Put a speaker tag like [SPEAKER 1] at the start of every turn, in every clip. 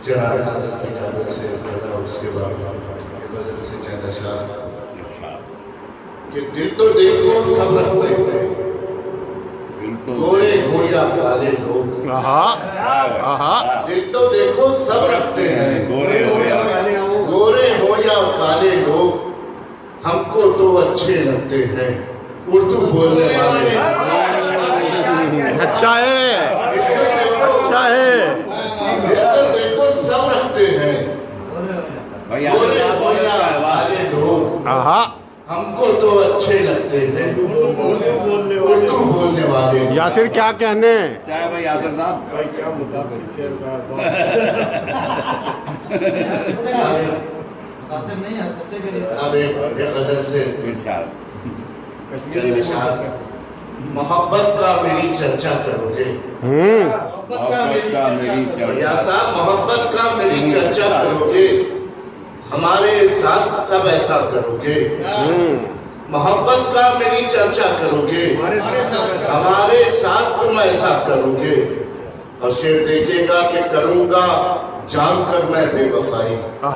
[SPEAKER 1] جناب حضرت کی اجازت سے پڑھا اس کے بعد غزل سے چند اشعار کہ دل تو دیکھو سب رکھتے ہیں گورے ہو یا کالے لوگ، دل تو دیکھو سب رکھتے ہیں گورے ہو یا کالے لوگ، ہم کو تو اچھے لگتے ہیں اردو بولنے والے۔
[SPEAKER 2] اچھا ہے، اچھا ہے،
[SPEAKER 1] دل تو دیکھو سب رکھتے ہیں گورے ہو یا کالے لوگ، ہم کو تو اچھے لگتے ہیں اردو بولنے والے۔
[SPEAKER 2] یاسر کیا کہنے؟
[SPEAKER 3] چاہے بھائی یاسر صاحب
[SPEAKER 1] اب ایک غزل سے محبت کا میری چرچا کرو گے یا صاحب، محبت کا میری چرچا کرو گے، ہمارے ساتھ کب ایسا کرو گے؟ محبت کا میری چرچا کرو گے، ہمارے ساتھ تم ایسا کرو گے؟ اور شعر دیکھے گا کہ کروں گا جان کر میں بے وفائی، کروں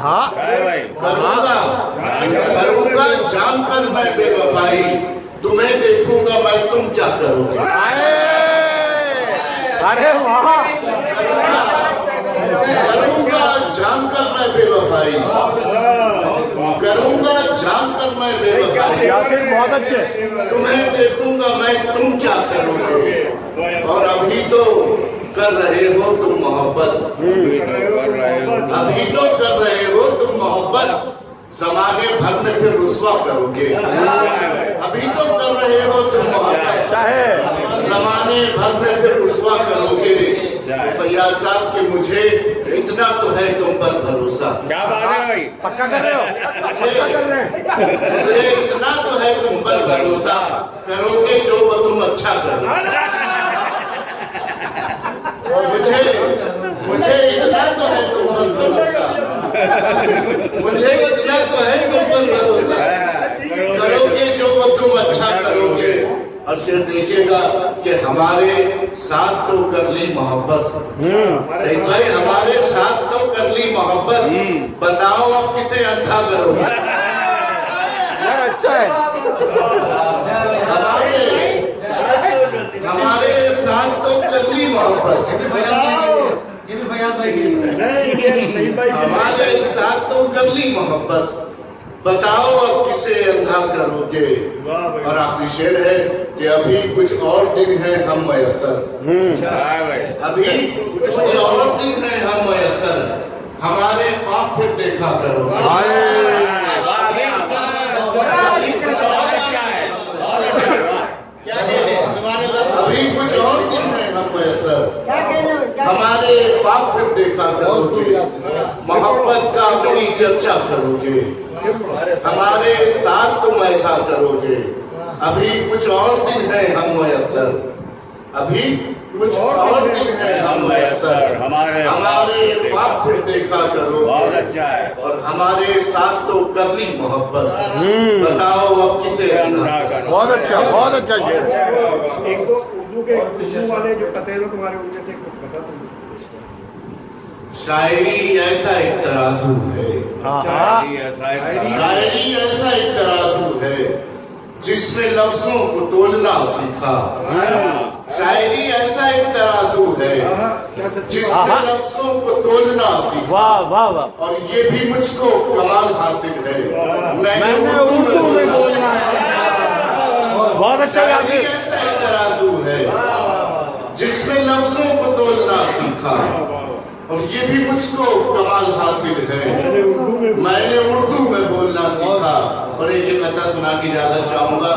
[SPEAKER 1] گا جان کر میں بے وفائی، تمہیں دیکھوں گا میں تم کیا کرو گے؟
[SPEAKER 2] ارے واہ،
[SPEAKER 1] کروں گا جان کر میں بے وفائی، کروں گا جان کر میں بے وفائی،
[SPEAKER 2] بہت اچھے،
[SPEAKER 1] تمہیں دیکھوں گا میں تم کیا کرو گے؟ اور ابھی تو کر رہے ہو تم محبت، ابھی تو کر رہے ہو تم محبت، زمانے بھر میں پھر رسوا کرو گے؟ ابھی تو کر رہے ہو تم محبت، زمانے بھر میں پھر رسوا کرو گے؟ فیاض صاحب کہ مجھے اتنا تو ہے تم پر بھروسہ،
[SPEAKER 3] کیا بات ہے بھائی،
[SPEAKER 2] پکا کر رہے ہو، پکا کر رہے ہیں،
[SPEAKER 1] مجھے اتنا تو ہے تم پر بھروسہ، کرو گے جو وہ تم اچھا کرو، مجھے اتنا تو ہے تم پر بھروسہ، مجھے اتنا تو ہے تم پر بھروسہ، کرو گے جو وہ تم اچھا کرو گے؟ اور پھر دیکھے گا کہ ہمارے ساتھ تو کر لی محبت، صحیح بھائی، ہمارے ساتھ تو کر لی محبت، بتاؤ اب کسے اندھا کرو گے؟
[SPEAKER 2] یار اچھا ہے،
[SPEAKER 1] ہمارے ساتھ تو کر لی محبت، ہمارے ساتھ تو کر لی محبت، بتاؤ اب کسے اندھا کرو گے؟ اور آخری شعر ہے کہ ابھی کچھ اور دن ہیں ہم میسر، ابھی کچھ اور دن ہیں ہم میسر، ہمارے خواب پھر دیکھا کرو گے؟ ابھی کچھ اور دن ہیں ہم میسر، ہمارے خواب پھر دیکھا کرو گے؟ محبت کا میری چرچا کرو گے، ہمارے ساتھ تم ایسا کرو گے؟ ابھی کچھ اور دن ہیں ہم میسر، ابھی کچھ اور دن ہیں ہم میسر، ہمارے خواب پھر دیکھا کرو گے؟ اور ہمارے ساتھ تو کر لی محبت، بتاؤ اب کسے اندھا کرو گے؟
[SPEAKER 2] بہت اچھا، بہت اچھا شعر۔
[SPEAKER 4] ایک دو اردو کے خوشبو والے جو قطعے ہو تمہارے، ان میں سے کچھ بتا تم۔
[SPEAKER 1] شاعری ایسا ایک ترازو ہے، شاعری ایسا ایک ترازو ہے جس میں لفظوں کو تولنا سیکھا، شاعری ایسا ایک ترازو ہے جس میں لفظوں کو تولنا سیکھا،
[SPEAKER 2] واہ واہ واہ،
[SPEAKER 1] اور یہ بھی مجھ کو کمال حاصل ہے، میں نے
[SPEAKER 2] اردو میں بولنا ہے، بہت اچھا یاد ہے،
[SPEAKER 1] ایسا ایک ترازو ہے جس میں لفظوں کو تولنا سیکھا، اور یہ بھی مجھ کو کمال حاصل ہے، میں نے اردو میں بولنا سیکھا۔ اور ایک یہ قطعہ سنا کے اجازت چاہوں گا،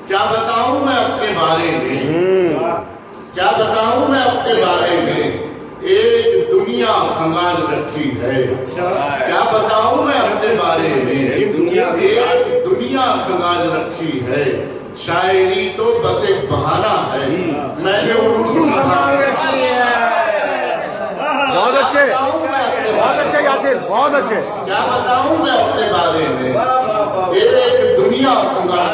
[SPEAKER 1] کیا بتاؤں میں اپنے بارے میں، کیا بتاؤں میں اپنے بارے میں، ایک دنیا کھنگال رکھی ہے، کیا بتاؤں میں اپنے بارے میں، ایک دنیا کھنگال رکھی ہے، شاعری تو بس ایک بہانہ ہے، میں نے اردو سنبھال رکھی ہے۔
[SPEAKER 2] بہت اچھے، بہت اچھے یاسر، بہت اچھے،
[SPEAKER 1] کیا بتاؤں میں اپنے بارے میں، ایک دنیا کھنگال